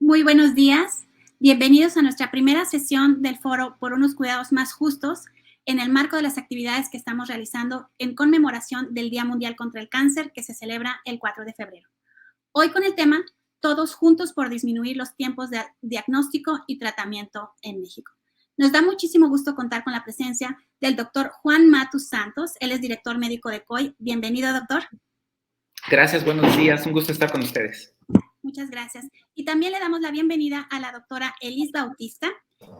Muy buenos días. Bienvenidos a nuestra primera sesión del foro por unos cuidados más justos en el marco de las actividades que estamos realizando en conmemoración del Día Mundial contra el Cáncer que se celebra el 4 de febrero. Hoy con el tema Todos juntos por disminuir los tiempos de diagnóstico y tratamiento en México. Nos da muchísimo gusto contar con la presencia del doctor Juan Matus Santos. Él es director médico de COI. Bienvenido, doctor. Gracias, buenos días. Un gusto estar con ustedes. Muchas gracias. Y también le damos la bienvenida a la doctora Elis Bautista.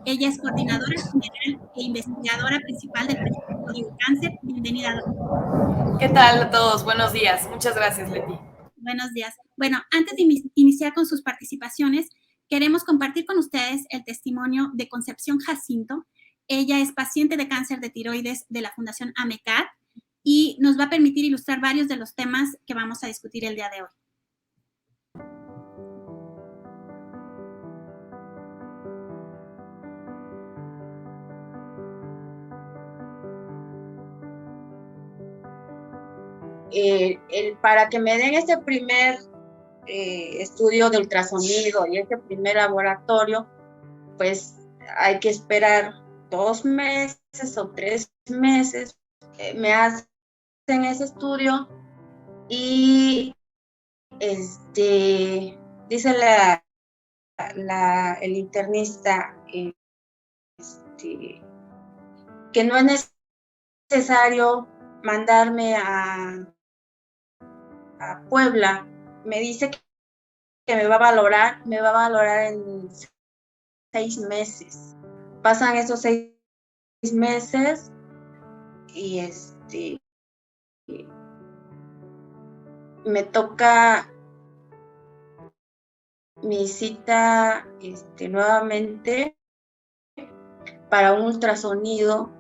Ella es coordinadora general e investigadora principal del proyecto Código Cáncer. Bienvenida, doctora. ¿Qué tal a todos? Buenos días. Muchas gracias, Leti. Buenos días. Bueno, antes de iniciar con sus participaciones, queremos compartir con ustedes el testimonio de Concepción Jacinto. Ella es paciente de cáncer de tiroides de la Fundación AMECAT y nos va a permitir ilustrar varios de los temas que vamos a discutir el día de hoy. Para que me den este primer estudio de ultrasonido y este primer laboratorio, pues hay que esperar 2 meses o 3 meses. Me hacen ese estudio y dice el internista que no es necesario mandarme a Puebla. Me dice que me va a valorar en 6 meses. Pasan esos 6 meses y me toca mi cita nuevamente para un ultrasonido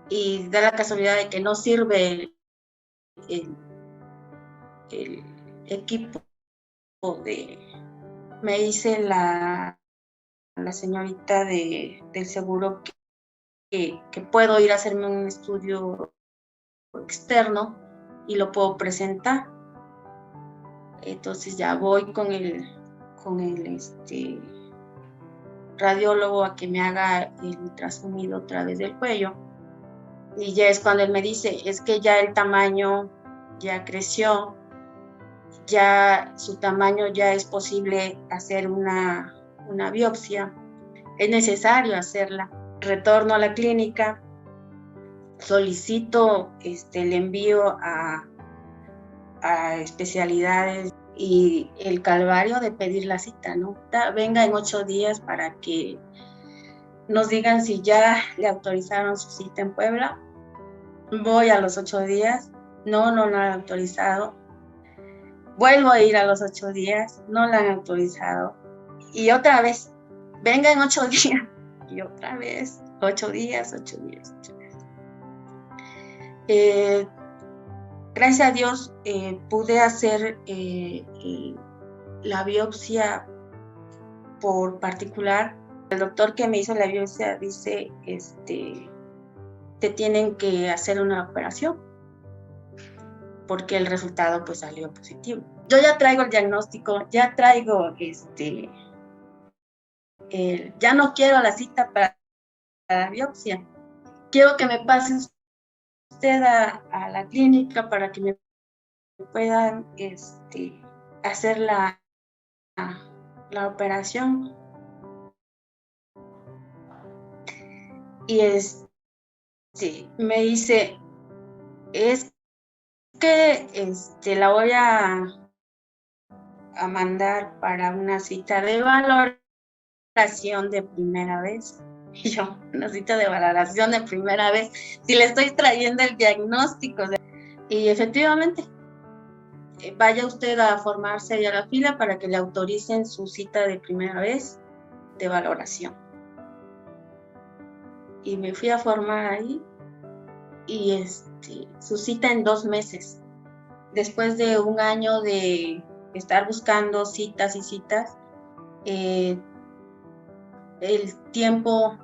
y da la casualidad de que no sirve el equipo me dice la señorita del seguro que puedo ir a hacerme un estudio externo y lo puedo presentar. Entonces ya voy con el radiólogo a que me haga el ultrasonido a través del cuello. Y ya es cuando él me dice, es que ya el tamaño ya creció, ya su tamaño ya es posible hacer una biopsia, es necesario hacerla. Retorno a la clínica, solicito el envío a especialidades y el calvario de pedir la cita, ¿no? Venga en 8 días para que nos digan si ya le autorizaron su cita en Puebla. Voy a los 8 días, no han autorizado. Vuelvo a ir a los 8 días, no la han autorizado. Y otra vez, venga en 8 días. Y otra vez, 8 días. Gracias a Dios pude hacer la biopsia por particular. El doctor que me hizo la biopsia dice, te tienen que hacer una operación porque el resultado pues salió positivo. Yo ya traigo el diagnóstico, ya traigo ya no quiero la cita para la biopsia. Quiero que me pase usted a la clínica para que me puedan hacer la operación. Y me dice, es que la voy a mandar para una cita de valoración de primera vez. Y yo, una cita de valoración de primera vez, si le estoy trayendo el diagnóstico. Y efectivamente, vaya usted a formarse ya a la fila para que le autoricen su cita de primera vez de valoración. Y me fui a formar ahí y su cita en 2 meses. Después de 1 año de estar buscando citas y citas, el tiempo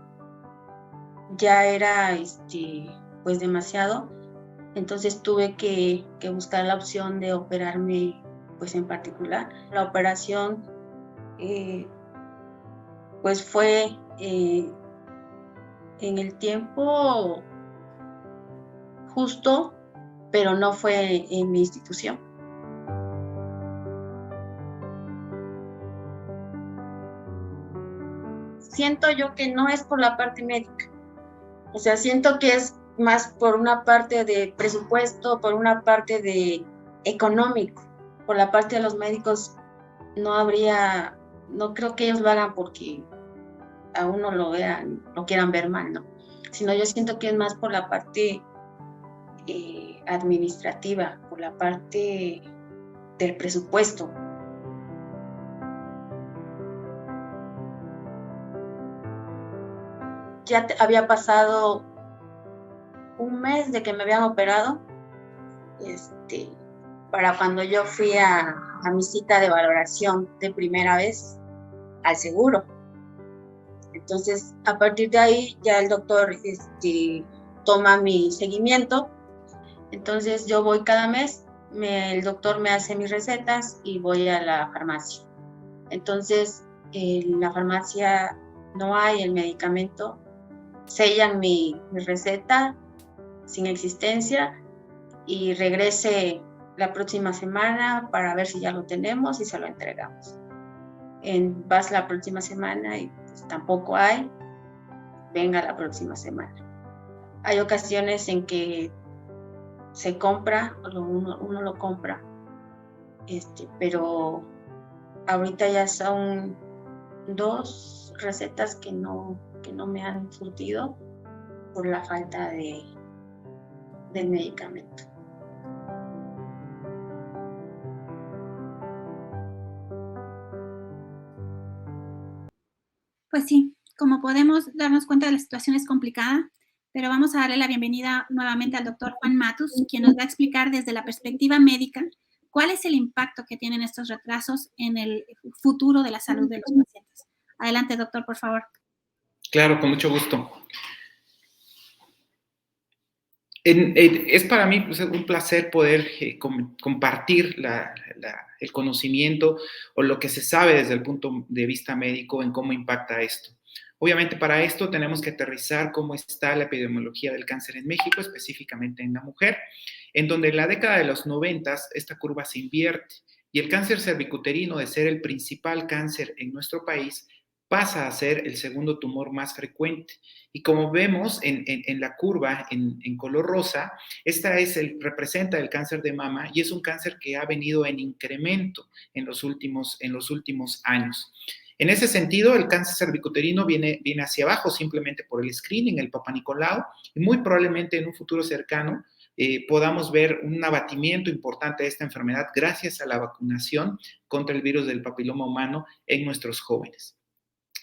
ya era pues demasiado. Entonces tuve que buscar la opción de operarme pues en particular. La operación pues fue en el tiempo justo, pero no fue en mi institución. Siento yo que no es por la parte médica, o sea, siento que es más por una parte de presupuesto, por una parte de económico. Por la parte de los médicos no creo que ellos lo hagan porque a uno lo quieran ver mal, ¿no? Sino yo siento que es más por la parte administrativa, por la parte del presupuesto. Ya había pasado un mes de que me habían operado, para cuando yo fui a mi cita de valoración de primera vez al seguro. Entonces, a partir de ahí, ya el doctor toma mi seguimiento. Entonces, yo voy cada mes, el doctor me hace mis recetas y voy a la farmacia. Entonces, en la farmacia no hay el medicamento, sellan mi receta sin existencia y regrese la próxima semana para ver si ya lo tenemos y se lo entregamos. Vas la próxima semana y pues, tampoco hay, venga la próxima semana. Hay ocasiones en que se compra, uno lo compra, pero ahorita ya son 2 recetas que no me han surtido por la falta del medicamento. Pues sí, como podemos darnos cuenta, la situación es complicada, pero vamos a darle la bienvenida nuevamente al doctor Juan Matus, quien nos va a explicar desde la perspectiva médica cuál es el impacto que tienen estos retrasos en el futuro de la salud de los pacientes. Adelante, doctor, por favor. Claro, con mucho gusto. Es para mí pues, un placer poder compartir el conocimiento o lo que se sabe desde el punto de vista médico en cómo impacta esto. Obviamente para esto tenemos que aterrizar cómo está la epidemiología del cáncer en México, específicamente en la mujer, en donde en la década de los 90 esta curva se invierte y el cáncer cervicuterino, de ser el principal cáncer en nuestro país, pasa a ser el segundo tumor más frecuente. Y como vemos en la curva en color rosa, representa el cáncer de mama y es un cáncer que ha venido en incremento en los últimos años. En ese sentido, el cáncer cervicuterino viene hacia abajo simplemente por el screening, el Papa Nicolau, y muy probablemente en un futuro cercano podamos ver un abatimiento importante de esta enfermedad gracias a la vacunación contra el virus del papiloma humano en nuestros jóvenes.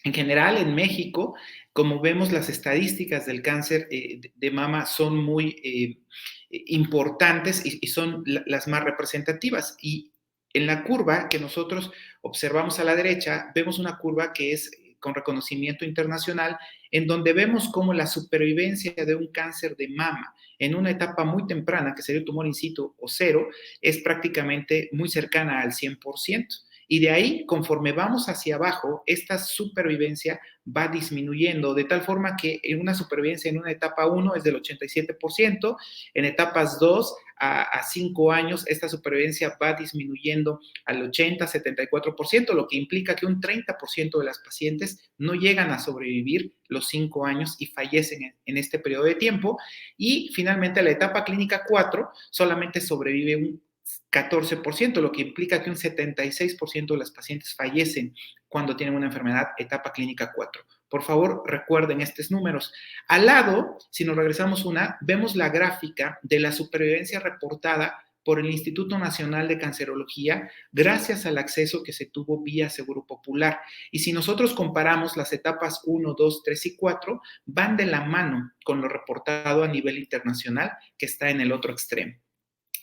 En general, en México, como vemos, las estadísticas del cáncer de mama son muy importantes y son las más representativas. Y en la curva que nosotros observamos a la derecha, vemos una curva que es con reconocimiento internacional, en donde vemos cómo la supervivencia de un cáncer de mama en una etapa muy temprana, que sería el tumor in situ o 0, es prácticamente muy cercana al 100%. Y de ahí, conforme vamos hacia abajo, esta supervivencia va disminuyendo, de tal forma que en una supervivencia en una etapa 1 es del 87%, en etapas 2 a 5 años, esta supervivencia va disminuyendo al 80-74%, lo que implica que un 30% de las pacientes no llegan a sobrevivir los 5 años y fallecen en este periodo de tiempo. Y finalmente, la etapa clínica 4 solamente sobrevive un 14%, lo que implica que un 76% de las pacientes fallecen cuando tienen una enfermedad etapa clínica 4. Por favor, recuerden estos números. Al lado, si nos regresamos vemos la gráfica de la supervivencia reportada por el Instituto Nacional de Cancerología gracias al acceso que se tuvo vía Seguro Popular. Y si nosotros comparamos las etapas 1, 2, 3 y 4, van de la mano con lo reportado a nivel internacional, que está en el otro extremo.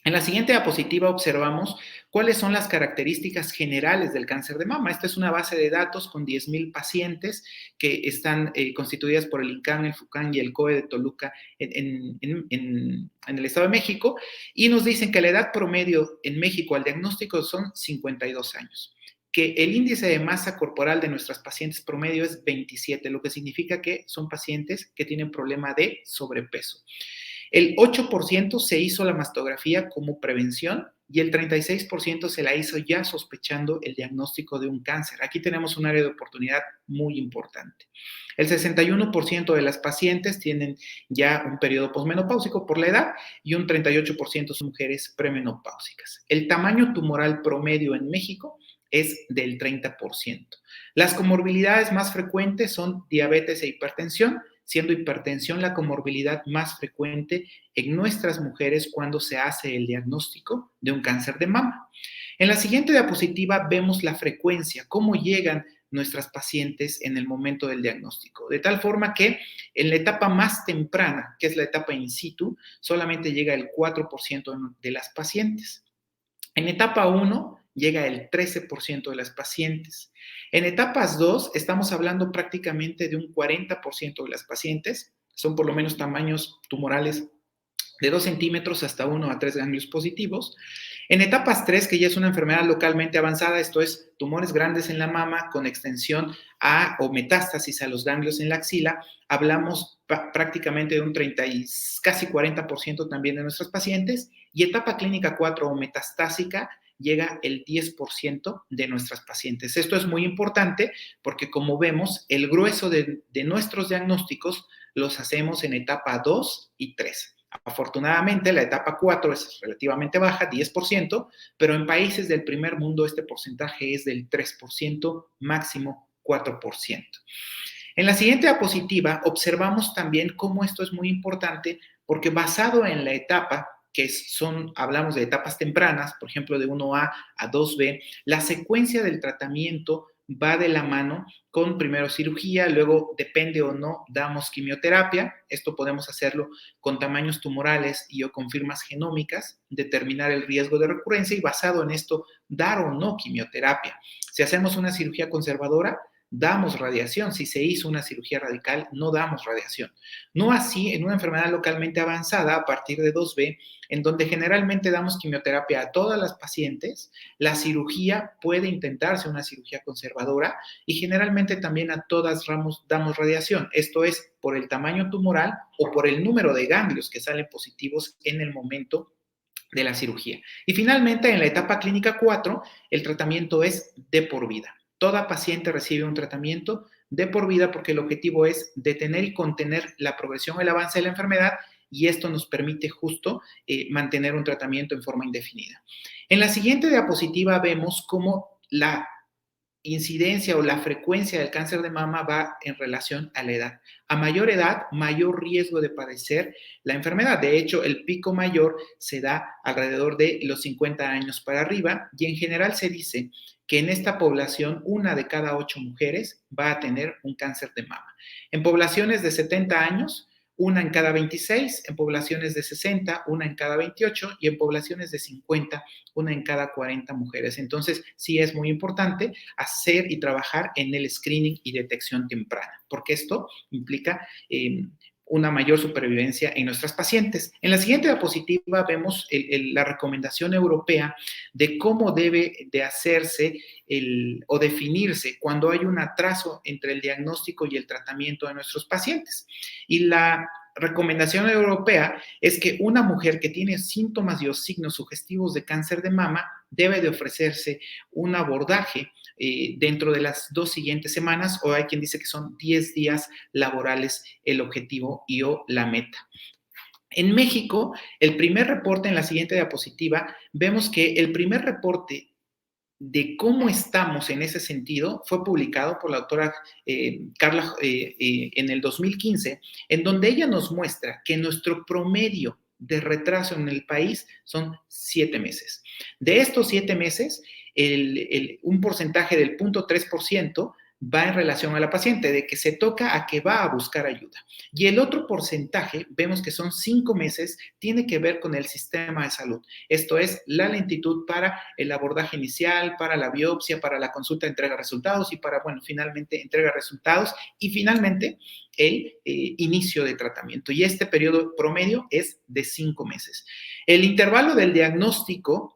En la siguiente diapositiva observamos cuáles son las características generales del cáncer de mama. Esta es una base de datos con 10,000 pacientes que están constituidas por el INCAN, el FUCAN y el COE de Toluca en el Estado de México, y nos dicen que la edad promedio en México al diagnóstico son 52 años. que el índice de masa corporal de nuestras pacientes promedio es 27, lo que significa que son pacientes que tienen problema de sobrepeso. El 8% se hizo la mastografía como prevención y el 36% se la hizo ya sospechando el diagnóstico de un cáncer. Aquí tenemos un área de oportunidad muy importante. El 61% de las pacientes tienen ya un periodo posmenopáusico por la edad y un 38% son mujeres premenopáusicas. El tamaño tumoral promedio en México es del 30%. Las comorbilidades más frecuentes son diabetes e hipertensión, siendo hipertensión la comorbilidad más frecuente en nuestras mujeres cuando se hace el diagnóstico de un cáncer de mama. En la siguiente diapositiva vemos la frecuencia, cómo llegan nuestras pacientes en el momento del diagnóstico, de tal forma que en la etapa más temprana, que es la etapa in situ, solamente llega el 4% de las pacientes. En etapa 1 llega el 13% de las pacientes. En etapas 2 estamos hablando prácticamente de un 40% de las pacientes, son por lo menos tamaños tumorales de 2 centímetros hasta 1 a 3 ganglios positivos. En etapas 3, que ya es una enfermedad localmente avanzada, esto es tumores grandes en la mama con extensión o metástasis a los ganglios en la axila, hablamos prácticamente de un 30 y casi 40% también de nuestros pacientes. Y etapa clínica 4 o metastásica, llega el 10% de nuestras pacientes. Esto es muy importante porque, como vemos, el grueso de nuestros diagnósticos los hacemos en etapa 2 y 3. Afortunadamente, la etapa 4 es relativamente baja, 10%, pero en países del primer mundo este porcentaje es del 3%, máximo 4%. En la siguiente diapositiva observamos también cómo esto es muy importante porque basado en la etapa, hablamos de etapas tempranas, por ejemplo, de 1A a 2B, la secuencia del tratamiento va de la mano con primero cirugía, luego depende o no, damos quimioterapia. Esto podemos hacerlo con tamaños tumorales y o con firmas genómicas, determinar el riesgo de recurrencia y basado en esto, dar o no quimioterapia. Si hacemos una cirugía conservadora, damos radiación. Si se hizo una cirugía radical, no damos radiación. No así en una enfermedad localmente avanzada a partir de 2B, en donde generalmente damos quimioterapia a todas las pacientes. La cirugía puede intentarse una cirugía conservadora y generalmente también a todas damos radiación. Esto es por el tamaño tumoral o por el número de ganglios que salen positivos en el momento de la cirugía. Y finalmente, en la etapa clínica 4, el tratamiento es de por vida. Toda paciente recibe un tratamiento de por vida porque el objetivo es detener y contener la progresión o el avance de la enfermedad y esto nos permite justo mantener un tratamiento en forma indefinida. En la siguiente diapositiva vemos cómo la incidencia o la frecuencia del cáncer de mama va en relación a la edad. A mayor edad, mayor riesgo de padecer la enfermedad. De hecho, el pico mayor se da alrededor de los 50 años para arriba y en general se dice que en esta población 1 de cada 8 mujeres va a tener un cáncer de mama. En poblaciones de 70 años, 1 en cada 26, en poblaciones de 60, 1 en cada 28 y en poblaciones de 50, 1 en cada 40 mujeres. Entonces, sí es muy importante hacer y trabajar en el screening y detección temprana, porque esto implica una mayor supervivencia en nuestras pacientes. En la siguiente diapositiva vemos la recomendación europea de cómo debe de hacerse o definirse cuando hay un atraso entre el diagnóstico y el tratamiento de nuestros pacientes. Y la recomendación europea es que una mujer que tiene síntomas y o signos sugestivos de cáncer de mama debe de ofrecerse un abordaje dentro de las 2 siguientes semanas, o hay quien dice que son 10 días laborales el objetivo y o la meta. En México, el primer reporte en la siguiente diapositiva, vemos que el primer reporte de cómo estamos en ese sentido fue publicado por la doctora Carla en el 2015, en donde ella nos muestra que nuestro promedio de retraso en el país son 7 meses. De estos 7 meses, un porcentaje del 0.3% va en relación a la paciente, de que se toca a que va a buscar ayuda. Y el otro porcentaje, vemos que son 5 meses, tiene que ver con el sistema de salud. Esto es la lentitud para el abordaje inicial, para la biopsia, para la consulta de entrega de resultados y para, finalmente entrega de resultados y finalmente el inicio de tratamiento. Y este periodo promedio es de 5 meses. El intervalo del diagnóstico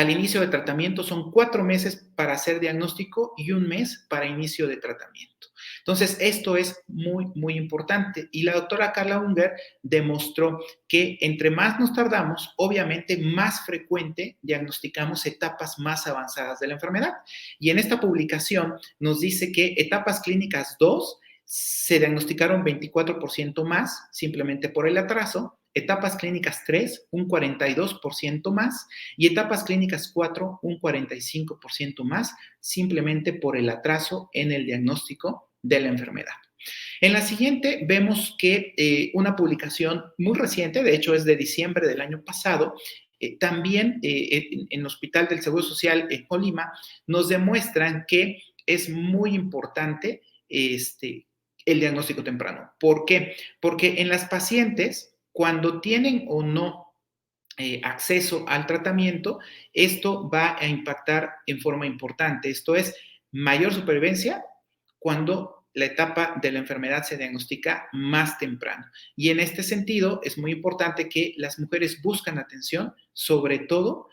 al inicio de tratamiento son 4 meses para hacer diagnóstico y 1 mes para inicio de tratamiento. Entonces, esto es muy, muy importante. Y la doctora Carla Unger demostró que entre más nos tardamos, obviamente más frecuente diagnosticamos etapas más avanzadas de la enfermedad. Y en esta publicación nos dice que etapas clínicas 2 se diagnosticaron 24% más simplemente por el atraso, etapas clínicas 3 un 42% más y etapas clínicas 4 un 45% más simplemente por el atraso en el diagnóstico de la enfermedad. En la siguiente vemos que una publicación muy reciente, de hecho es de diciembre del año pasado, también en el Hospital del Seguro Social en Colima, nos demuestran que es muy importante el diagnóstico temprano. ¿Por qué? Porque en las pacientes, cuando tienen o no acceso al tratamiento, esto va a impactar en forma importante. Esto es mayor supervivencia cuando la etapa de la enfermedad se diagnostica más temprano. Y en este sentido, es muy importante que las mujeres buscan atención, sobre todo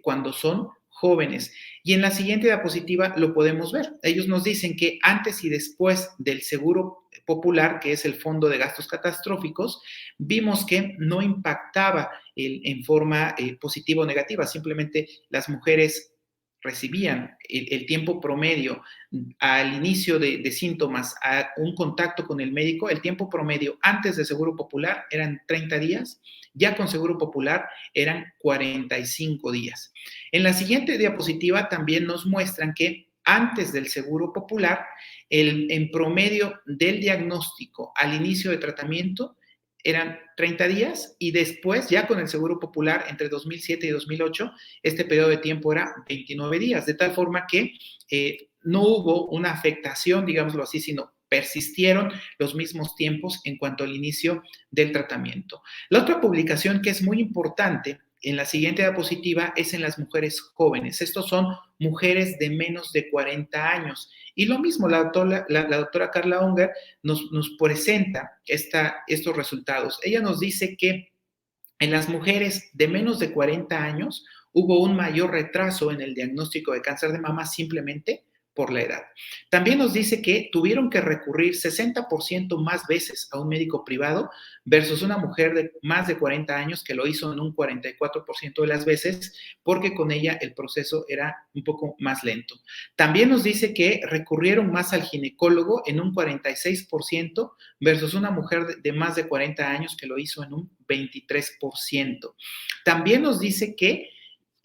cuando son jóvenes. Y en la siguiente diapositiva lo podemos ver. Ellos nos dicen que antes y después del seguro popular, que es el Fondo de Gastos Catastróficos, vimos que no impactaba en forma positiva o negativa, simplemente las mujeres recibían el tiempo promedio al inicio de síntomas, a un contacto con el médico, el tiempo promedio antes de Seguro Popular eran 30 días, ya con Seguro Popular eran 45 días. En la siguiente diapositiva también nos muestran que antes del Seguro Popular, en promedio del diagnóstico al inicio de tratamiento eran 30 días y después, ya con el Seguro Popular, entre 2007 y 2008, este periodo de tiempo era 29 días, de tal forma que no hubo una afectación, digámoslo así, sino persistieron los mismos tiempos en cuanto al inicio del tratamiento. La otra publicación que es muy importante en la siguiente diapositiva es en las mujeres jóvenes. Estos son mujeres de menos de 40 años. Y lo mismo, la doctora Carla Unger nos presenta estos resultados. Ella nos dice que en las mujeres de menos de 40 años hubo un mayor retraso en el diagnóstico de cáncer de mama simplemente por la edad. También nos dice que tuvieron que recurrir 60% más veces a un médico privado versus una mujer de más de 40 años que lo hizo en un 44% de las veces porque con ella el proceso era un poco más lento. También nos dice que recurrieron más al ginecólogo en un 46% versus una mujer de más de 40 años que lo hizo en un 23%. También nos dice que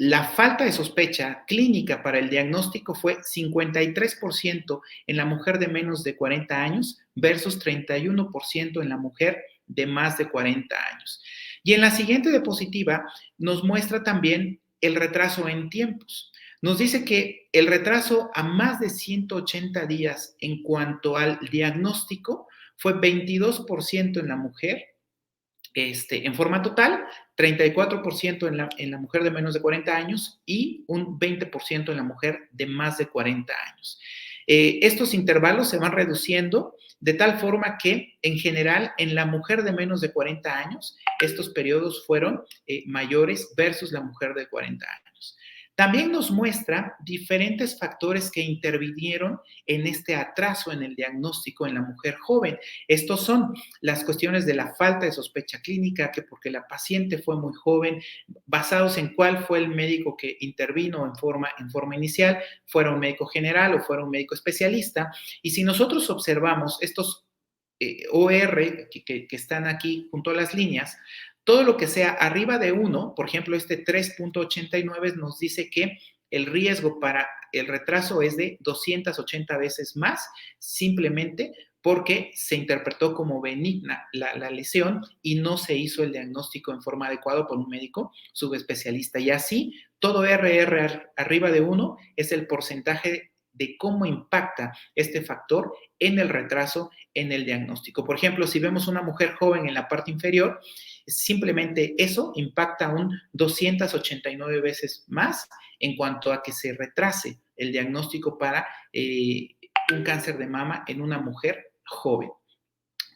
la falta de sospecha clínica para el diagnóstico fue 53% en la mujer de menos de 40 años versus 31% en la mujer de más de 40 años. Y en la siguiente diapositiva nos muestra también el retraso en tiempos. Nos dice que el retraso a más de 180 días en cuanto al diagnóstico fue 22% en la mujer en forma total, 34% en la mujer de menos de 40 años y un 20% en la mujer de más de 40 años. Estos intervalos se van reduciendo de tal forma que, en general, en la mujer de menos de 40 años, estos periodos fueron mayores versus la mujer de 40 años. También nos muestra diferentes factores que intervinieron en este atraso en el diagnóstico en la mujer joven. Estos son las cuestiones de la falta de sospecha clínica, que porque la paciente fue muy joven, basados en cuál fue el médico que intervino en forma inicial, fuera un médico general o fuera un médico especialista. Y si nosotros observamos estos OR que están aquí junto a las líneas, todo lo que sea arriba de 1, por ejemplo, este 3.89 nos dice que el riesgo para el retraso es de 280 veces más, simplemente porque se interpretó como benigna la lesión y no se hizo el diagnóstico en forma adecuada por un médico subespecialista. Y así, todo RR arriba de 1 es el porcentaje de cómo impacta este factor en el retraso en el diagnóstico. Por ejemplo, si vemos una mujer joven en la parte inferior, simplemente eso impacta un 289 veces más en cuanto a que se retrase el diagnóstico para un cáncer de mama en una mujer joven.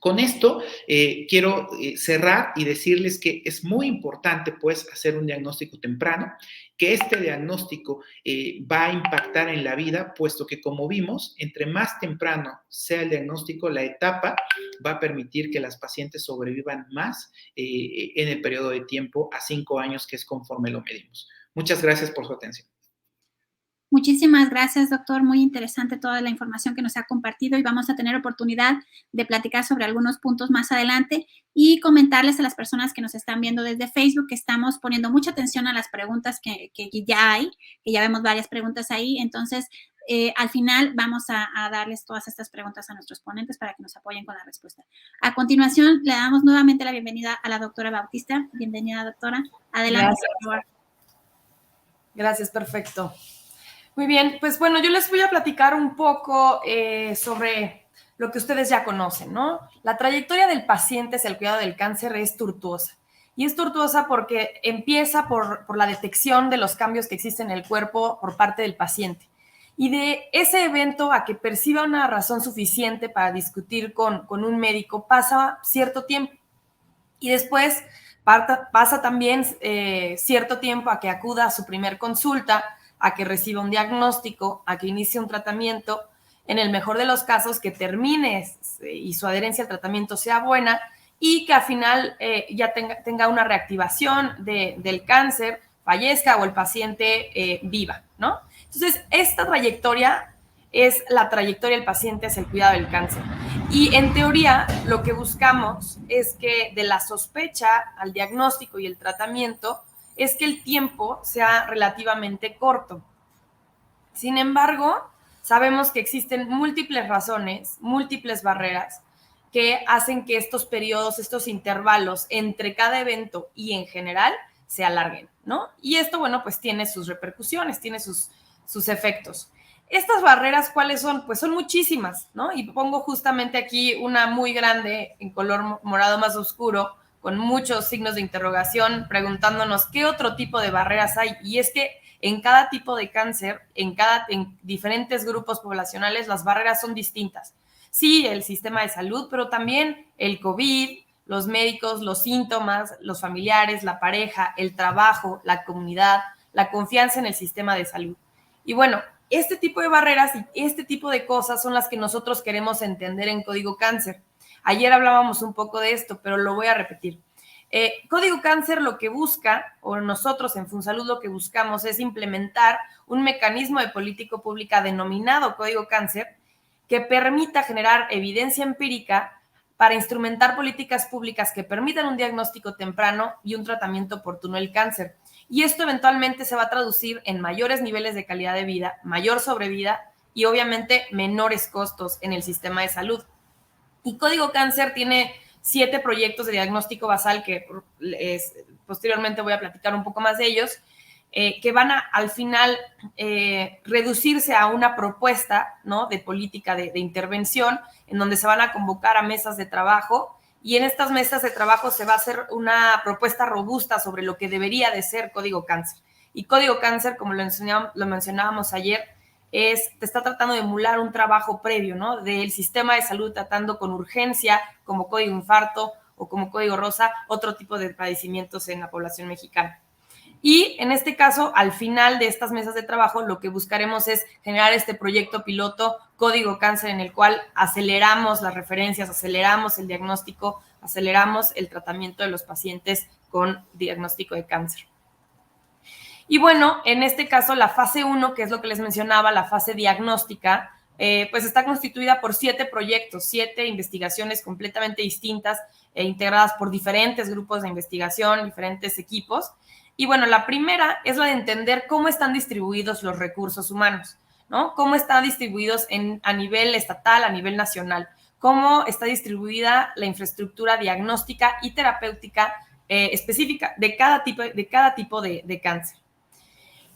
Con esto quiero cerrar y decirles que es muy importante pues hacer un diagnóstico temprano, que este diagnóstico va a impactar en la vida, puesto que como vimos, entre más temprano sea el diagnóstico, la etapa va a permitir que las pacientes sobrevivan más en el periodo de tiempo a 5 años, que es conforme lo medimos. Muchas gracias por su atención. Muchísimas gracias, doctor. Muy interesante toda la información que nos ha compartido y vamos a tener oportunidad de platicar sobre algunos puntos más adelante y comentarles a las personas que nos están viendo desde Facebook que estamos poniendo mucha atención a las preguntas que ya hay, que ya vemos varias preguntas ahí. Entonces, al final vamos a darles todas estas preguntas a nuestros ponentes para que nos apoyen con la respuesta. A continuación, le damos nuevamente la bienvenida a la doctora Bautista. Bienvenida, doctora. Adelante, por favor. Gracias, perfecto. Muy bien, pues bueno, yo les voy a platicar un poco sobre lo que ustedes ya conocen, ¿no? La trayectoria del paciente hacia el cuidado del cáncer es tortuosa. Y es tortuosa porque empieza por la detección de los cambios que existen en el cuerpo por parte del paciente. Y de ese evento a que perciba una razón suficiente para discutir con un médico pasa cierto tiempo. Y después pasa también cierto tiempo a que acuda a su primer consulta, a que reciba un diagnóstico, a que inicie un tratamiento, en el mejor de los casos que termine y su adherencia al tratamiento sea buena y que al final ya tenga una reactivación del cáncer, fallezca o el paciente viva, ¿no? Entonces, esta trayectoria es la trayectoria del paciente hacia el cuidado del cáncer. Y en teoría, lo que buscamos es que de la sospecha al diagnóstico y el tratamiento es que el tiempo sea relativamente corto. Sin embargo, sabemos que existen múltiples razones, múltiples barreras que hacen que estos periodos, estos intervalos entre cada evento y en general se alarguen, ¿no? Y esto, bueno, pues tiene sus repercusiones, tiene sus efectos. Estas barreras, ¿cuáles son? Pues son muchísimas, ¿no? Y pongo justamente aquí una muy grande en color morado más oscuro, con muchos signos de interrogación, preguntándonos qué otro tipo de barreras hay. Y es que en cada tipo de cáncer, en diferentes grupos poblacionales, las barreras son distintas. Sí, el sistema de salud, pero también el COVID, los médicos, los síntomas, los familiares, la pareja, el trabajo, la comunidad, la confianza en el sistema de salud. Y bueno, este tipo de barreras y este tipo de cosas son las que nosotros queremos entender en Código Cáncer. Ayer hablábamos un poco de esto, pero lo voy a repetir. Código Cáncer lo que busca, o nosotros en FunSalud lo que buscamos es implementar un mecanismo de política pública denominado Código Cáncer que permita generar evidencia empírica para instrumentar políticas públicas que permitan un diagnóstico temprano y un tratamiento oportuno del cáncer. Y esto eventualmente se va a traducir en mayores niveles de calidad de vida, mayor sobrevida y obviamente menores costos en el sistema de salud. Y Código Cáncer tiene 7 proyectos de diagnóstico basal que posteriormente voy a platicar un poco más de ellos, que van a al final reducirse a una propuesta, ¿no?, de política de intervención en donde se van a convocar a mesas de trabajo y en estas mesas de trabajo se va a hacer una propuesta robusta sobre lo que debería de ser Código Cáncer. Y Código Cáncer, como lo mencionábamos ayer, te está tratando de emular un trabajo previo, ¿no?, del sistema de salud tratando con urgencia, como Código Infarto o como Código Rosa, otro tipo de padecimientos en la población mexicana. Y en este caso, al final de estas mesas de trabajo, lo que buscaremos es generar este proyecto piloto Código Cáncer en el cual aceleramos las referencias, aceleramos el diagnóstico, aceleramos el tratamiento de los pacientes con diagnóstico de cáncer. Y bueno, en este caso, la fase 1, que es lo que les mencionaba, la fase diagnóstica, pues está constituida por 7 proyectos, 7 investigaciones completamente distintas e integradas por diferentes grupos de investigación, diferentes equipos. Y bueno, la primera es la de entender cómo están distribuidos los recursos humanos, ¿no? Cómo están distribuidos a nivel estatal, a nivel nacional, cómo está distribuida la infraestructura diagnóstica y terapéutica específica de cada tipo de cáncer.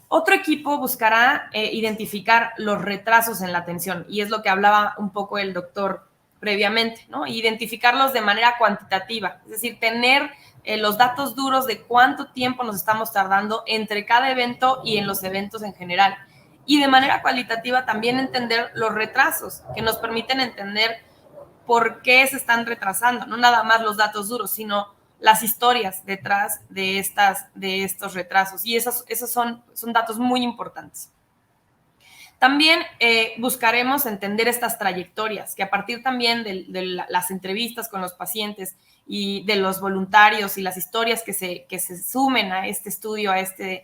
Otro equipo buscará identificar los retrasos en la atención, y es lo que hablaba un poco el doctor previamente, ¿no? Identificarlos de manera cuantitativa, es decir, tener los datos duros de cuánto tiempo nos estamos tardando entre cada evento y en los eventos en general. Y de manera cualitativa también entender los retrasos, que nos permiten entender por qué se están retrasando, no nada más los datos duros, sino las historias detrás de estos retrasos. Y esos son datos muy importantes. También buscaremos entender estas trayectorias, que a partir también de las entrevistas con los pacientes y de los voluntarios y las historias que se sumen a este estudio, a este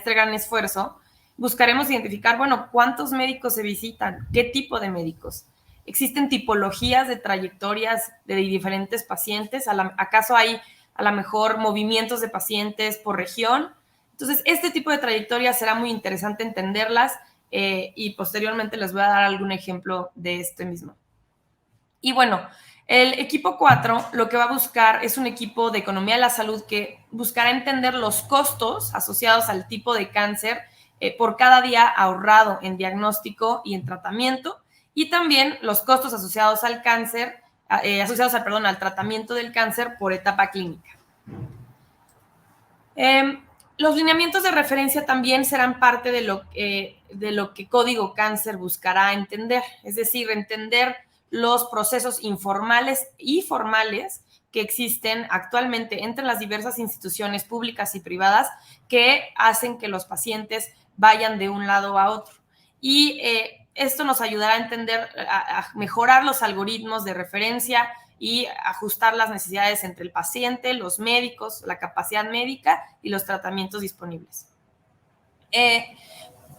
gran esfuerzo, buscaremos identificar, bueno, cuántos médicos se visitan, qué tipo de médicos. ¿Existen tipologías de trayectorias de diferentes pacientes? ¿Acaso hay a lo mejor movimientos de pacientes por región? Entonces, este tipo de trayectorias será muy interesante entenderlas y posteriormente les voy a dar algún ejemplo de este mismo. Y bueno, el equipo 4 lo que va a buscar es un equipo de economía de la salud que buscará entender los costos asociados al tipo de cáncer por cada día ahorrado en diagnóstico y en tratamiento, y también los costos asociados al cáncer, al tratamiento del cáncer por etapa clínica. Los lineamientos de referencia también serán parte de lo que Código Cáncer buscará entender, es decir, entender los procesos informales y formales que existen actualmente entre las diversas instituciones públicas y privadas que hacen que los pacientes vayan de un lado a otro. Y esto nos ayudará a entender, a mejorar los algoritmos de referencia y ajustar las necesidades entre el paciente, los médicos, la capacidad médica y los tratamientos disponibles.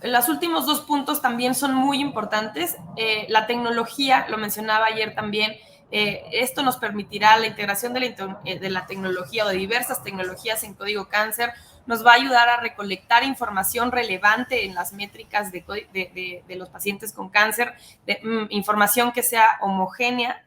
Los últimos 2 puntos también son muy importantes. La tecnología, lo mencionaba ayer también, esto nos permitirá la integración de la tecnología o de diversas tecnologías en Código Cáncer, nos va a ayudar a recolectar información relevante en las métricas de los pacientes con cáncer, información que sea homogénea,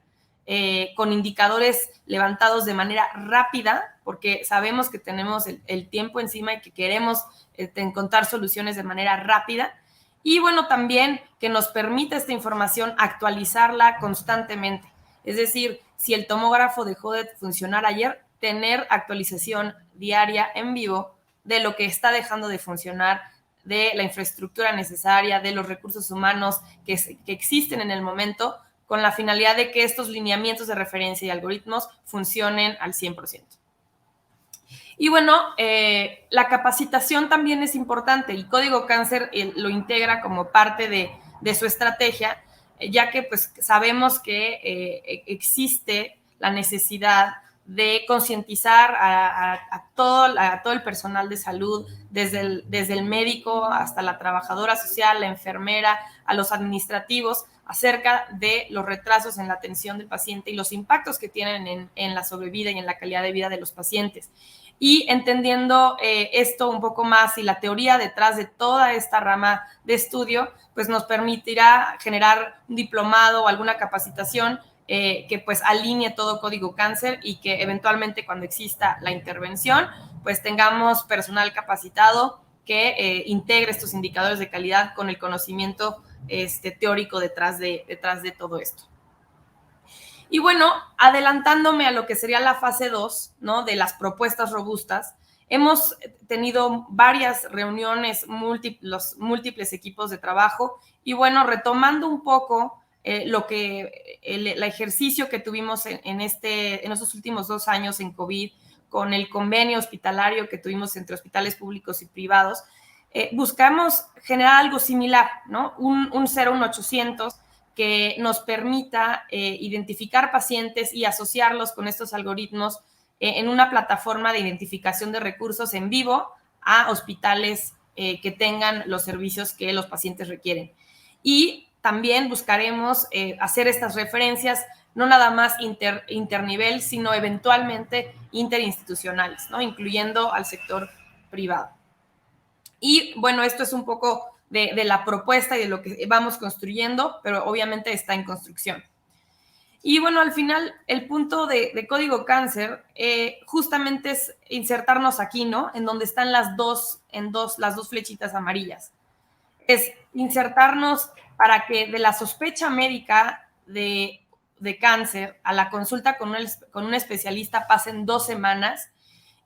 con indicadores levantados de manera rápida, porque sabemos que tenemos el tiempo encima y que queremos encontrar soluciones de manera rápida. Y bueno, también que nos permita esta información actualizarla constantemente. Es decir, si el tomógrafo dejó de funcionar ayer, tener actualización diaria en vivo de lo que está dejando de funcionar, de la infraestructura necesaria, de los recursos humanos que existen en el momento, con la finalidad de que estos lineamientos de referencia y algoritmos funcionen al 100%. Y bueno, la capacitación también es importante y Código Cáncer lo integra como parte de su estrategia, ya que pues sabemos que existe la necesidad de concientizar a todo el personal de salud, desde el médico hasta la trabajadora social, la enfermera, a los administrativos, acerca de los retrasos en la atención del paciente y los impactos que tienen en la sobrevida y en la calidad de vida de los pacientes. Y entendiendo esto un poco más y la teoría detrás de toda esta rama de estudio, pues nos permitirá generar un diplomado o alguna capacitación que pues alinee todo Código Cáncer y que eventualmente cuando exista la intervención, pues tengamos personal capacitado que integre estos indicadores de calidad con el conocimiento teórico detrás de todo esto. Y bueno, adelantándome a lo que sería la fase 2, ¿no? De las propuestas robustas, hemos tenido varias reuniones, los múltiples equipos de trabajo, y bueno, retomando un poco el ejercicio que tuvimos en estos últimos 2 años en COVID, con el convenio hospitalario que tuvimos entre hospitales públicos y privados, buscamos generar algo similar, ¿no? Un 01800 que nos permita identificar pacientes y asociarlos con estos algoritmos en una plataforma de identificación de recursos en vivo a hospitales que tengan los servicios que los pacientes requieren. Y también buscaremos hacer estas referencias no nada más internivel, sino eventualmente interinstitucionales, ¿no? Incluyendo al sector privado. Y bueno, esto es un poco de la propuesta y de lo que vamos construyendo, pero obviamente está en construcción. Y bueno, al final, el punto de Código Cáncer justamente es insertarnos aquí, ¿no? En donde están las dos flechitas amarillas. Es insertarnos para que de la sospecha médica de cáncer a la consulta con un especialista pasen 2 semanas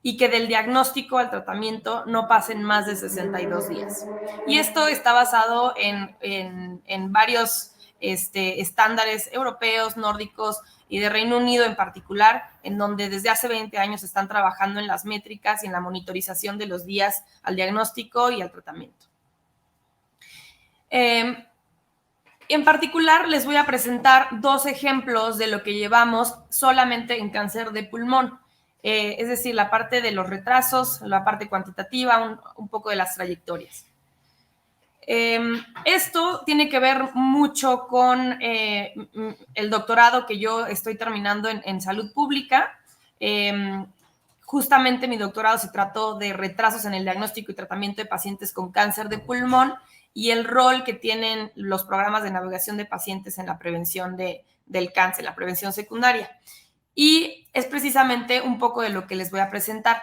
y que del diagnóstico al tratamiento no pasen más de 62 días. Y esto está basado en varios estándares europeos, nórdicos, y de Reino Unido en particular, en donde desde hace 20 años están trabajando en las métricas y en la monitorización de los días al diagnóstico y al tratamiento. En particular, les voy a presentar 2 ejemplos de lo que llevamos solamente en cáncer de pulmón, es decir, la parte de los retrasos, la parte cuantitativa, un poco de las trayectorias. Esto tiene que ver mucho con el doctorado que yo estoy terminando en salud pública. Justamente mi doctorado se trató de retrasos en el diagnóstico y tratamiento de pacientes con cáncer de pulmón y el rol que tienen los programas de navegación de pacientes en la prevención del cáncer, la prevención secundaria. Y es precisamente un poco de lo que les voy a presentar.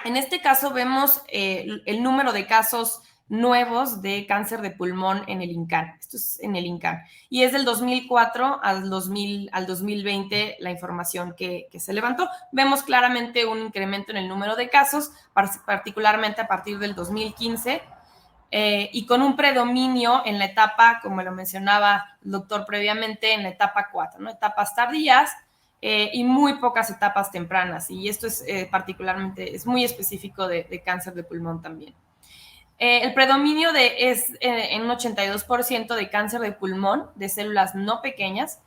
En este caso vemos el número de casos nuevos de cáncer de pulmón en el INCAN. Esto es en el INCAN. Y es del 2004 al 2020 la información que se levantó. Vemos claramente un incremento en el número de casos, particularmente a partir del 2015, y con un predominio en la etapa, como lo mencionaba el doctor previamente, en la etapa 4, ¿no? Etapas tardías y muy pocas etapas tempranas. Y esto es particularmente, es muy específico de cáncer de pulmón también. El predominio es en un 82% de cáncer de pulmón, de células no pequeñas,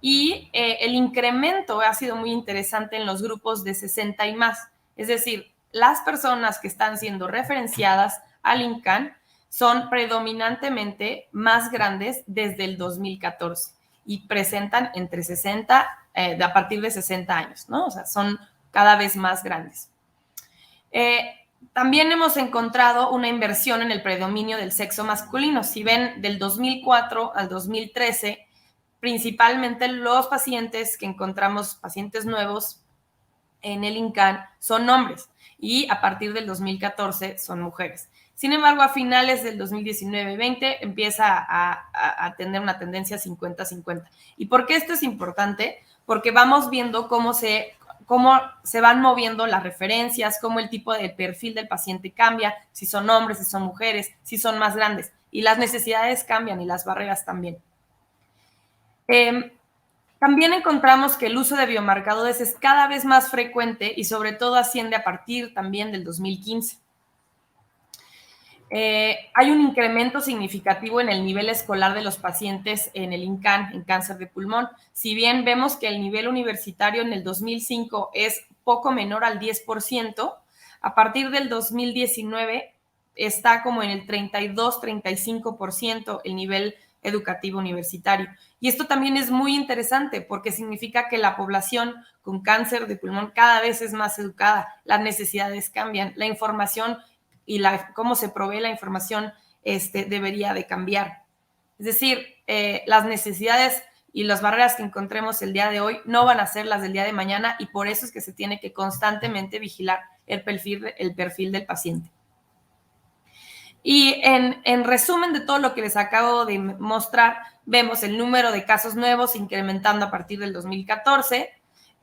y el incremento ha sido muy interesante en los grupos de 60 y más. Es decir, las personas que están siendo referenciadas al INCAN son predominantemente más grandes desde el 2014 y presentan entre 60, a partir de 60 años, ¿no? O sea, son cada vez más grandes. También hemos encontrado una inversión en el predominio del sexo masculino. Si ven, del 2004 al 2013, principalmente los pacientes que encontramos, pacientes nuevos en el INCAN, son hombres y a partir del 2014 son mujeres. Sin embargo, a finales del 2019-20 empieza a tener una tendencia 50-50. ¿Y por qué esto es importante? Porque vamos viendo cómo se van moviendo las referencias, cómo el tipo de perfil del paciente cambia, si son hombres, si son mujeres, si son más grandes. Y las necesidades cambian y las barreras también. También encontramos que el uso de biomarcadores es cada vez más frecuente y sobre todo asciende a partir también del 2015. Hay un incremento significativo en el nivel escolar de los pacientes en el INCAN, en cáncer de pulmón. Si bien vemos que el nivel universitario en el 2005 es poco menor al 10%, a partir del 2019 está como en el 32-35% el nivel educativo universitario. Y esto también es muy interesante porque significa que la población con cáncer de pulmón cada vez es más educada, las necesidades cambian, la información y cómo se provee la información debería de cambiar. Es decir, las necesidades y las barreras que encontremos el día de hoy no van a ser las del día de mañana y por eso es que se tiene que constantemente vigilar el perfil del paciente. Y en resumen de todo lo que les acabo de mostrar, vemos el número de casos nuevos incrementando a partir del 2014,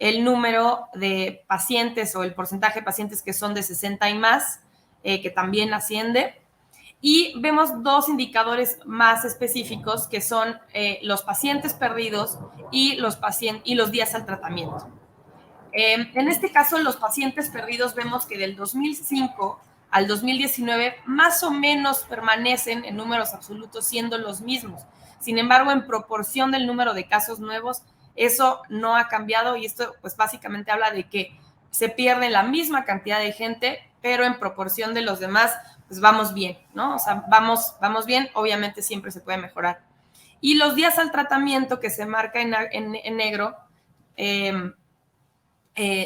el número de pacientes o el porcentaje de pacientes que son de 60 y más, que también asciende. Y vemos 2 indicadores más específicos que son los pacientes perdidos y los días al tratamiento. En este caso, los pacientes perdidos vemos que del 2005 al 2019 más o menos permanecen en números absolutos siendo los mismos. Sin embargo, en proporción del número de casos nuevos, eso no ha cambiado y esto pues básicamente habla de que se pierde la misma cantidad de gente, pero en proporción de los demás, pues vamos bien, ¿no? O sea, vamos bien, obviamente siempre se puede mejorar. Y los días al tratamiento que se marca en negro,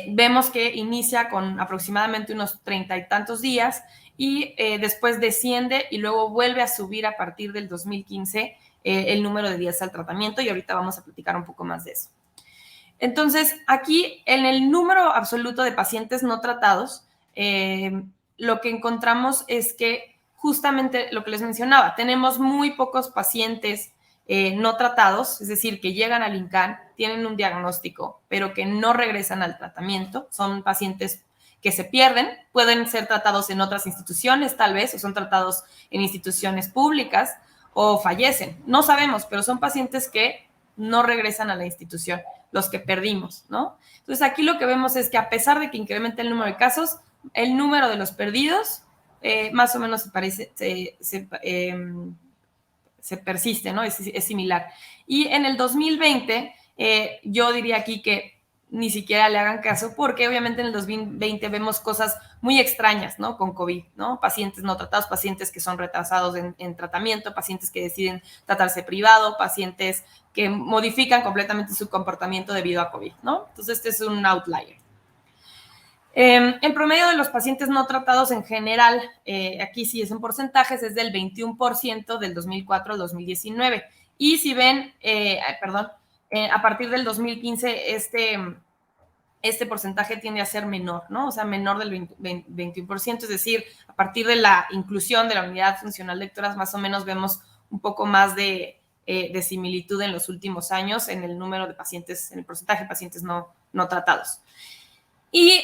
vemos que inicia con aproximadamente unos 30 y tantos días y después desciende y luego vuelve a subir a partir del 2015 el número de días al tratamiento y ahorita vamos a platicar un poco más de eso. Entonces, aquí en el número absoluto de pacientes no tratados, lo que encontramos es que justamente lo que les mencionaba, tenemos muy pocos pacientes no tratados, es decir, que llegan al INCAN, tienen un diagnóstico, pero que no regresan al tratamiento. Son pacientes que se pierden, pueden ser tratados en otras instituciones tal vez, o son tratados en instituciones públicas, o fallecen. No sabemos, pero son pacientes que no regresan a la institución. los que perdimos, ¿no? Entonces, aquí lo que vemos es que a pesar de que incrementa el número de casos, el número de los perdidos más o menos se persiste, ¿no? Es similar. Y en el 2020, yo diría aquí que ni siquiera le hagan caso, porque obviamente en el 2020 vemos cosas muy extrañas, ¿no? Con COVID, ¿no? Pacientes no tratados, pacientes que son retrasados en tratamiento, pacientes que deciden tratarse privado, pacientes que modifican completamente su comportamiento debido a COVID, ¿no? Entonces, este es un outlier. El promedio de los pacientes no tratados en general, aquí sí es en porcentajes, es del 21% del 2004 al 2019. Y si ven, a partir del 2015, este porcentaje tiende a ser menor, ¿no? O sea, menor del 21%, es decir, a partir de la inclusión de la unidad funcional de lectoras, más o menos vemos un poco más de similitud en los últimos años en el número de pacientes, en el porcentaje de pacientes no tratados. Y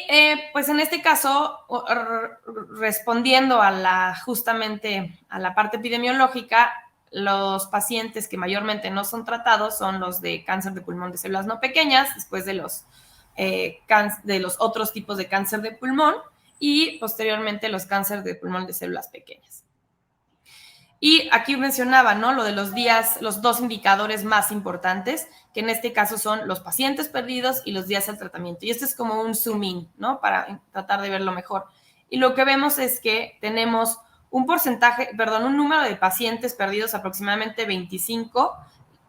pues en este caso, respondiendo justamente a la parte epidemiológica, los pacientes que mayormente no son tratados son los de cáncer de pulmón de células no pequeñas, después de los otros tipos de cáncer de pulmón y posteriormente los cánceres de pulmón de células pequeñas. Y aquí mencionaba, ¿no? Lo de los días, los dos indicadores más importantes, que en este caso son los pacientes perdidos y los días al tratamiento. Y este es como un zoom in, ¿no? Para tratar de verlo mejor. Y lo que vemos es que tenemos un número de pacientes perdidos, aproximadamente 25,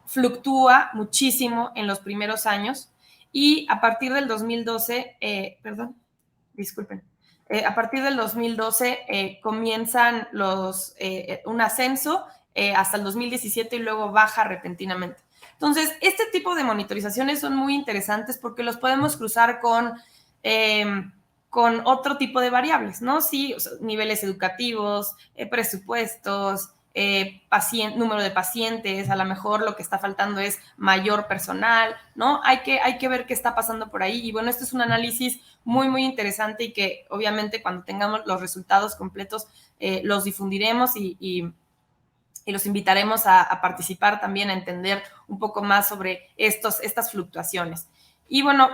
fluctúa muchísimo en los primeros años. Y a partir del 2012, a partir del 2012 comienzan un ascenso hasta el 2017 y luego baja repentinamente. Entonces, este tipo de monitorizaciones son muy interesantes porque los podemos cruzar con otro tipo de variables, ¿no? Sí, o sea, niveles educativos, presupuestos, número de pacientes, a lo mejor lo que está faltando es mayor personal, ¿no? Hay que ver qué está pasando por ahí. Y bueno, este es un análisis muy, muy interesante y que obviamente cuando tengamos los resultados completos los difundiremos y los invitaremos a participar también, a entender un poco más sobre estas fluctuaciones. Y bueno,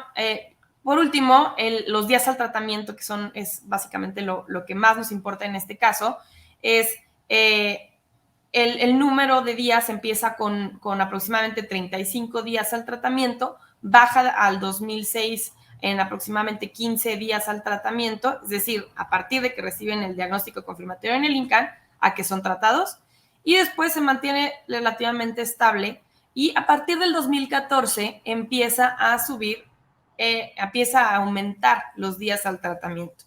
por último, los días al tratamiento, que es básicamente lo que más nos importa en este caso, es el número de días empieza con aproximadamente 35 días al tratamiento, baja al 2006 en aproximadamente 15 días al tratamiento, es decir, a partir de que reciben el diagnóstico confirmatorio en el INCAN, a que son tratados, y después se mantiene relativamente estable, y a partir del 2014 empieza a subir, empieza a aumentar los días al tratamiento.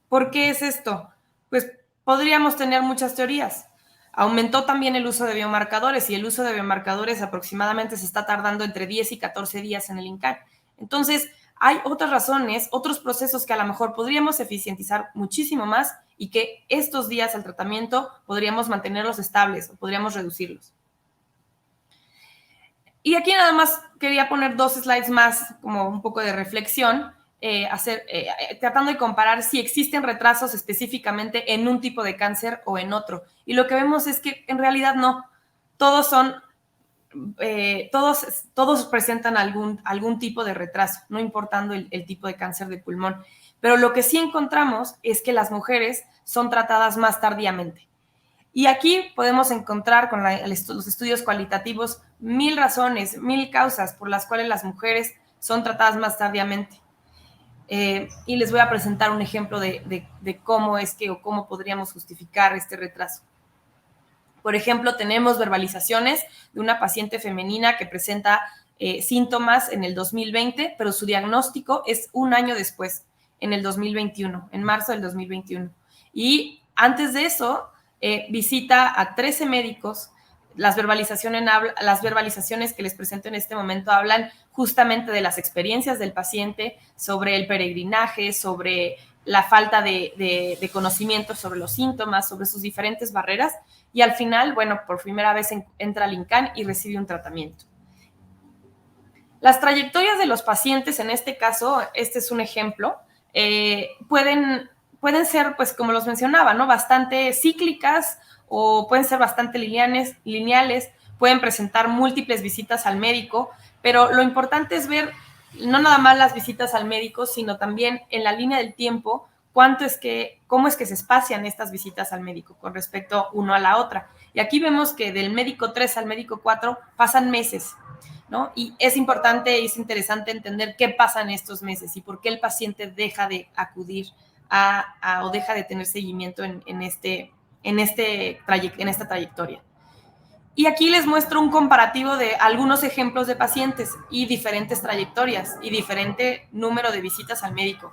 ¿Por qué es esto? Pues podríamos tener muchas teorías. Aumentó también el uso de biomarcadores y el uso de biomarcadores aproximadamente se está tardando entre 10 y 14 días en el INCAN. Entonces, hay otras razones, otros procesos que a lo mejor podríamos eficientizar muchísimo más y que estos días al tratamiento podríamos mantenerlos estables o podríamos reducirlos. Y aquí nada más quería poner 2 slides más, como un poco de reflexión, tratando de comparar si existen retrasos específicamente en un tipo de cáncer o en otro. Y lo que vemos es que en realidad no. Todos presentan algún tipo de retraso, no importando el tipo de cáncer de pulmón. Pero lo que sí encontramos es que las mujeres son tratadas más tardíamente. Y aquí podemos encontrar con los estudios cualitativos 1000 razones, 1000 causas por las cuales las mujeres son tratadas más tardíamente. Y les voy a presentar un ejemplo de cómo es que o cómo podríamos justificar este retraso. Por ejemplo, tenemos verbalizaciones de una paciente femenina que presenta síntomas en el 2020, pero su diagnóstico es un año después, en el 2021, en marzo del 2021. Y antes de eso, visita a 13 médicos. Las verbalizaciones que les presento en este momento hablan justamente de las experiencias del paciente, sobre el peregrinaje, sobre la falta de conocimiento sobre los síntomas, sobre sus diferentes barreras, y al final, bueno, por primera vez entra al INCAN y recibe un tratamiento. Las trayectorias de los pacientes, en este caso, este es un ejemplo, pueden ser, pues como los mencionaba, ¿no? Bastante cíclicas o pueden ser bastante lineales, pueden presentar múltiples visitas al médico, pero lo importante es ver no nada más las visitas al médico, sino también en la línea del tiempo, cómo es que se espacian estas visitas al médico con respecto uno a la otra. Y aquí vemos que del médico 3 al médico 4 pasan meses, ¿no? Y es importante y es interesante entender qué pasa en estos meses y por qué el paciente deja de acudir o deja de tener seguimiento en esta trayectoria. Y aquí les muestro un comparativo de algunos ejemplos de pacientes y diferentes trayectorias y diferente número de visitas al médico.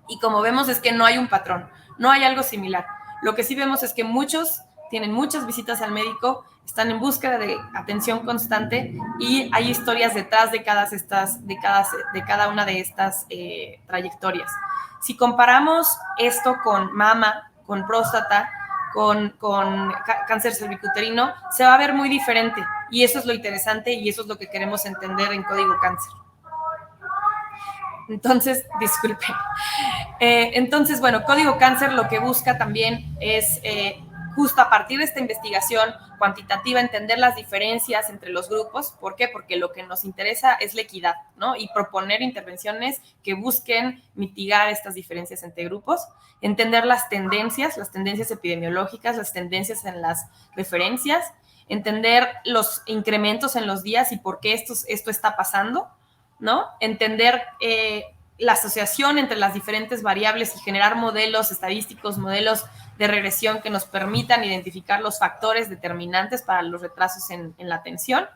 Y como vemos es que no hay un patrón, no hay algo similar. Lo que sí vemos es que muchos tienen muchas visitas al médico, están en búsqueda de atención constante y hay historias detrás de cada una de estas trayectorias. Si comparamos esto con mama, con próstata, con cáncer cervicuterino, se va a ver muy diferente y eso es lo interesante y eso es lo que queremos entender en Código Cáncer. Entonces, disculpen. Entonces, bueno, Código Cáncer lo que busca también es justo a partir de esta investigación cuantitativa entender las diferencias entre los grupos. ¿Por qué? Porque lo que nos interesa es la equidad, ¿no? Y proponer intervenciones que busquen mitigar estas diferencias entre grupos, entender las tendencias epidemiológicas, las tendencias en las referencias, entender los incrementos en los días y por qué esto está pasando, ¿no? Entender la asociación entre las diferentes variables y generar modelos estadísticos, modelos de regresión que nos permitan identificar los factores determinantes para los retrasos en la atención.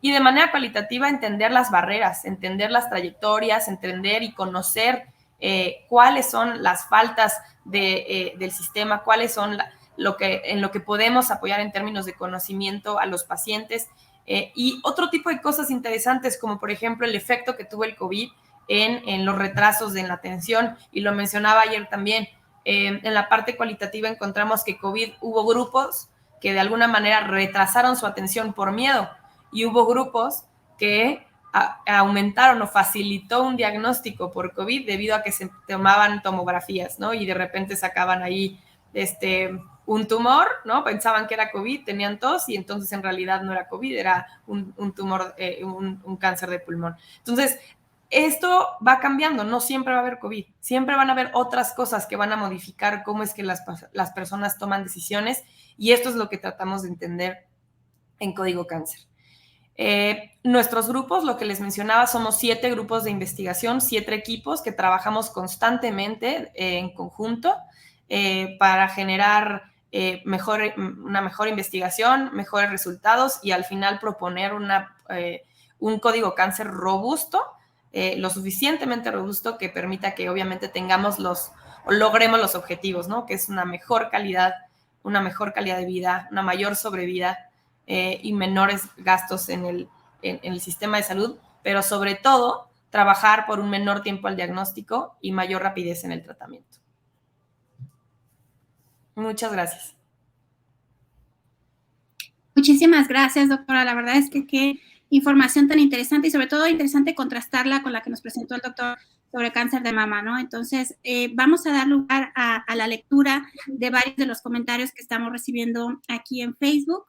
Y de manera cualitativa entender las barreras, entender las trayectorias, entender y conocer cuáles son las faltas del sistema, cuáles son en lo que podemos apoyar en términos de conocimiento a los pacientes. Y otro tipo de cosas interesantes, como por ejemplo el efecto que tuvo el COVID en los retrasos en la atención, y lo mencionaba ayer también. En la parte cualitativa encontramos que COVID hubo grupos que de alguna manera retrasaron su atención por miedo y hubo grupos que aumentaron o facilitó un diagnóstico por COVID debido a que se tomaban tomografías, ¿no? Y de repente sacaban ahí un tumor, ¿no? Pensaban que era COVID, tenían tos y entonces en realidad no era COVID, era un tumor, un cáncer de pulmón. Entonces, esto va cambiando, no siempre va a haber COVID, siempre van a haber otras cosas que van a modificar cómo es que las personas toman decisiones y esto es lo que tratamos de entender en Código Cáncer. Nuestros grupos, lo que les mencionaba, somos 7 grupos de investigación, 7 equipos que trabajamos constantemente en conjunto para generar una mejor investigación, mejores resultados y al final proponer un Código Cáncer robusto, lo suficientemente robusto que permita que obviamente logremos los objetivos, ¿no? Que es una mejor calidad de vida, una mayor sobrevida y menores gastos en el sistema de salud, pero sobre todo trabajar por un menor tiempo al diagnóstico y mayor rapidez en el tratamiento. Muchas gracias. Muchísimas gracias, doctora. La verdad es que qué información tan interesante y sobre todo interesante contrastarla con la que nos presentó el doctor sobre cáncer de mama, ¿no? Entonces, vamos a dar lugar a la lectura de varios de los comentarios que estamos recibiendo aquí en Facebook.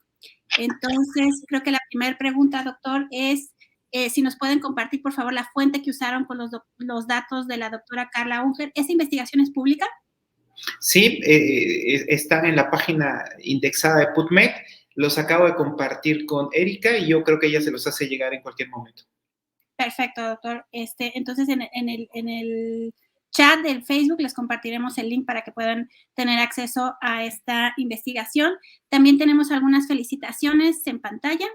Entonces, creo que la primera pregunta, doctor, es si nos pueden compartir, por favor, la fuente que usaron con los datos de la doctora Carla Unger. ¿Esa investigación es pública? Sí, están en la página indexada de PubMed. Los acabo de compartir con Erika y yo creo que ella se los hace llegar en cualquier momento. Perfecto, doctor. Entonces, en el chat del Facebook les compartiremos el link para que puedan tener acceso a esta investigación. También tenemos algunas felicitaciones en pantalla.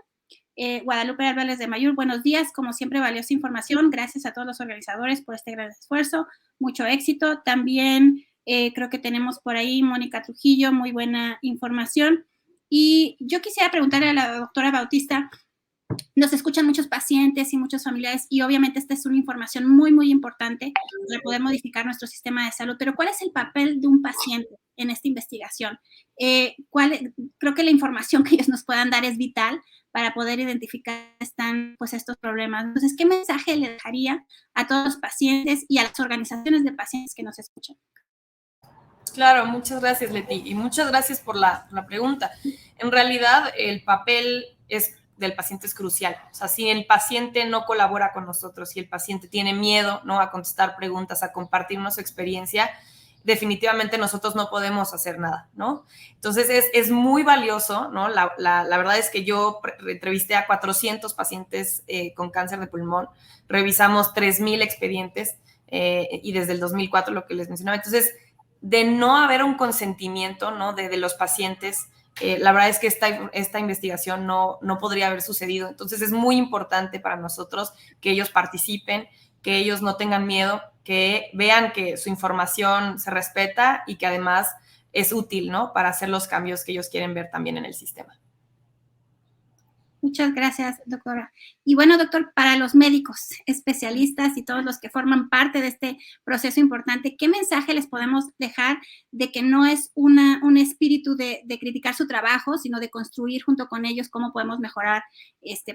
Guadalupe Álvarez de Mayur, buenos días. Como siempre, valiosa información. Gracias a todos los organizadores por este gran esfuerzo. Mucho éxito. También creo que tenemos por ahí Mónica Trujillo, muy buena información. Y yo quisiera preguntarle a la doctora Bautista, nos escuchan muchos pacientes y muchos familiares y obviamente esta es una información muy, muy importante para poder modificar nuestro sistema de salud, pero ¿cuál es el papel de un paciente en esta investigación? Creo que la información que ellos nos puedan dar es vital para poder identificar estos problemas. Entonces, ¿qué mensaje le dejaría a todos los pacientes y a las organizaciones de pacientes que nos escuchan? Claro, muchas gracias, Leti, y muchas gracias por la pregunta. En realidad, el papel del paciente es crucial. O sea, si el paciente no colabora con nosotros, si el paciente tiene miedo, ¿no?, a contestar preguntas, a compartirnos su experiencia, definitivamente nosotros no podemos hacer nada, ¿no? Entonces, es muy valioso, ¿no? La verdad es que yo entrevisté a 400 pacientes con cáncer de pulmón, revisamos 3,000 expedientes y desde el 2004, lo que les mencionaba. Entonces, de no haber un consentimiento, ¿no?, de los pacientes, la verdad es que esta investigación no podría haber sucedido. Entonces, es muy importante para nosotros que ellos participen, que ellos no tengan miedo, que vean que su información se respeta y que además es útil, ¿no?, para hacer los cambios que ellos quieren ver también en el sistema. Muchas gracias, doctora. Y bueno, doctor, para los médicos, especialistas y todos los que forman parte de este proceso importante, ¿qué mensaje les podemos dejar de que no es un espíritu de criticar su trabajo, sino de construir junto con ellos cómo podemos mejorar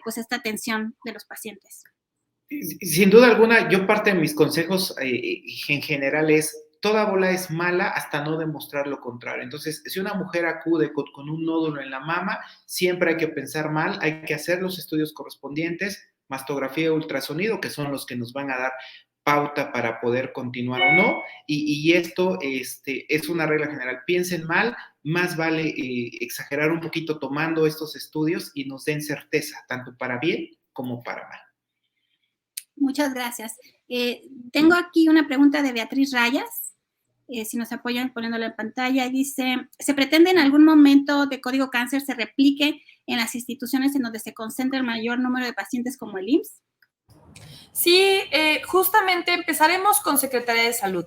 pues esta atención de los pacientes? Sin duda alguna, yo parte de mis consejos en general es: toda bola es mala hasta no demostrar lo contrario. Entonces, si una mujer acude con un nódulo en la mama, siempre hay que pensar mal, hay que hacer los estudios correspondientes, mastografía y ultrasonido, que son los que nos van a dar pauta para poder continuar o no. Y esto es una regla general. Piensen mal, más vale exagerar un poquito tomando estos estudios y nos den certeza, tanto para bien como para mal. Muchas gracias. Tengo aquí una pregunta de Beatriz Rayas. Si nos apoyan poniéndolo en pantalla, dice: ¿se pretende en algún momento de Código Cáncer se replique en las instituciones en donde se concentra el mayor número de pacientes como el IMSS? Sí, justamente empezaremos con Secretaría de Salud.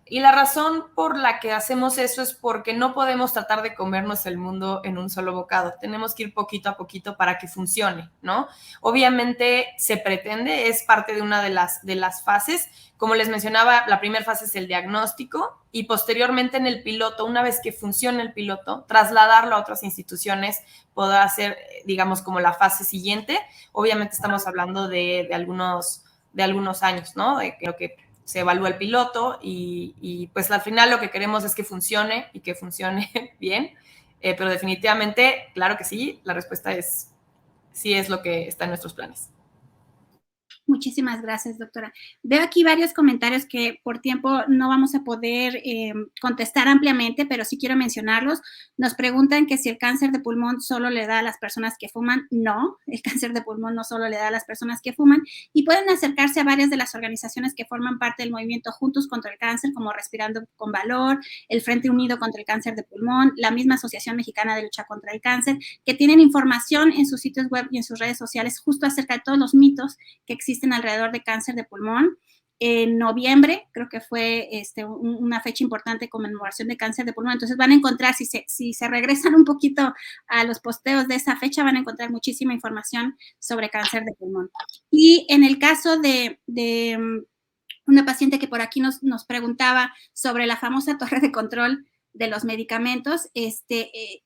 Y la razón por la que hacemos eso es porque no podemos tratar de comernos el mundo en un solo bocado. Tenemos que ir poquito a poquito para que funcione, ¿no? Obviamente se pretende, es parte de una de las fases. Como les mencionaba, la primera fase es el diagnóstico y posteriormente en el piloto, una vez que funcione el piloto, trasladarlo a otras instituciones podrá ser, digamos, como la fase siguiente. Obviamente estamos hablando de algunos años, ¿no? Creo que se evalúa el piloto y pues al final lo que queremos es que funcione y que funcione bien, pero definitivamente, claro que sí, la respuesta es sí, es lo que está en nuestros planes. Muchísimas gracias, doctora. Veo aquí varios comentarios que por tiempo no vamos a poder contestar ampliamente, pero sí quiero mencionarlos. Nos preguntan que si el cáncer de pulmón solo le da a las personas que fuman. No, el cáncer de pulmón no solo le da a las personas que fuman, y pueden acercarse a varias de las organizaciones que forman parte del movimiento Juntos contra el Cáncer, como Respirando con Valor, el Frente Unido contra el Cáncer de Pulmón, la misma Asociación Mexicana de Lucha contra el Cáncer, que tienen información en sus sitios web y en sus redes sociales justo acerca de todos los mitos que existen alrededor de cáncer de pulmón. En noviembre, creo que fue una fecha importante de conmemoración de cáncer de pulmón. Entonces van a encontrar, si se regresan un poquito a los posteos de esa fecha, van a encontrar muchísima información sobre cáncer de pulmón. Y en el caso de una paciente que por aquí nos preguntaba sobre la famosa torre de control de los medicamentos,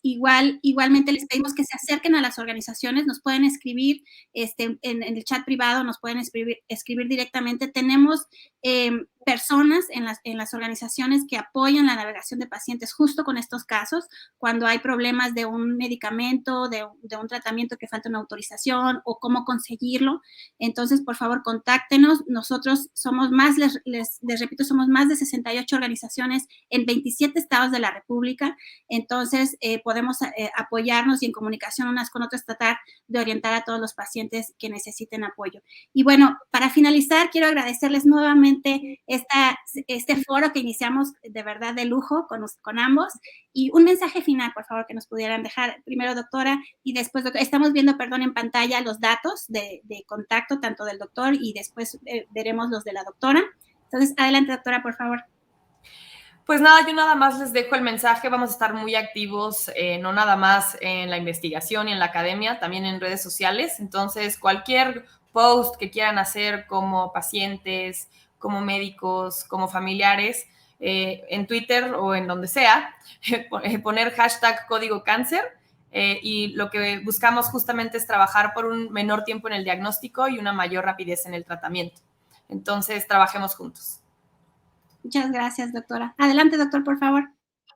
igualmente les pedimos que se acerquen a las organizaciones, nos pueden escribir en el chat privado, nos pueden escribir directamente. Tenemos personas en las organizaciones que apoyan la navegación de pacientes justo con estos casos, cuando hay problemas de un medicamento, de un tratamiento que falta una autorización o cómo conseguirlo. Entonces, por favor, contáctenos. Nosotros somos más, les repito, somos más de 68 organizaciones en 27 estados de la República. Entonces, podemos apoyarnos y en comunicación unas con otras tratar de orientar a todos los pacientes que necesiten apoyo. Y bueno, para finalizar, quiero agradecerles nuevamente este foro que iniciamos de verdad de lujo con ambos, y un mensaje final, por favor, que nos pudieran dejar. Primero, doctora, y después, doctor. Estamos viendo, en pantalla los datos de contacto, tanto del doctor y después veremos los de la doctora. Entonces, adelante, doctora, por favor. Pues nada, yo nada más les dejo el mensaje. Vamos a estar muy activos, no nada más en la investigación y en la academia, también en redes sociales. Entonces, cualquier post que quieran hacer como pacientes, como médicos, como familiares, en Twitter o en donde sea, poner hashtag Código Cáncer, y lo que buscamos justamente es trabajar por un menor tiempo en el diagnóstico y una mayor rapidez en el tratamiento. Entonces, trabajemos juntos. Muchas gracias, doctora. Adelante, doctor, por favor.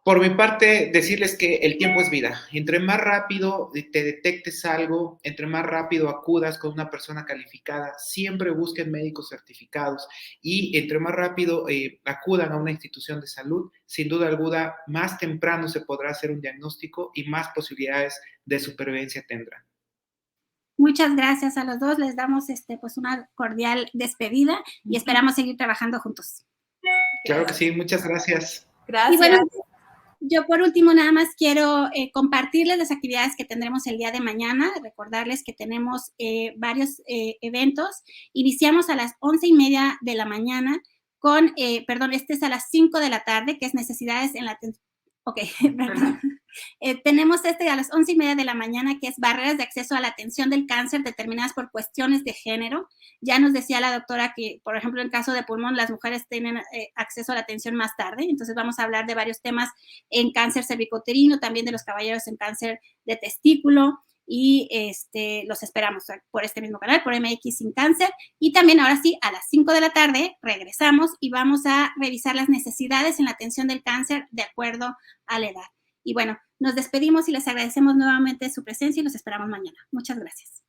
Por mi parte, decirles que el tiempo es vida. Entre más rápido te detectes algo, entre más rápido acudas con una persona calificada, siempre busquen médicos certificados y entre más rápido acudan a una institución de salud, sin duda alguna, más temprano se podrá hacer un diagnóstico y más posibilidades de supervivencia tendrán. Muchas gracias a los dos. Les damos pues una cordial despedida y esperamos seguir trabajando juntos. Claro que sí. Muchas gracias. Gracias. Y bueno, yo por último nada más quiero compartirles las actividades que tendremos el día de mañana, recordarles que tenemos varios eventos. Iniciamos a las 11:30 de la mañana con, este es a las 5 de la tarde, que es necesidades en la atención. Ok, perdón. Tenemos a las 11:30 de la mañana, que es barreras de acceso a la atención del cáncer determinadas por cuestiones de género. Ya nos decía la doctora que, por ejemplo, en caso de pulmón, las mujeres tienen acceso a la atención más tarde. Entonces vamos a hablar de varios temas en cáncer cervicouterino, también de los caballeros en cáncer de testículo. Y los esperamos por este mismo canal, por MX Sin Cáncer. Y también ahora sí, a las 5 de la tarde regresamos y vamos a revisar las necesidades en la atención del cáncer de acuerdo a la edad. Y bueno, nos despedimos y les agradecemos nuevamente su presencia y los esperamos mañana. Muchas gracias.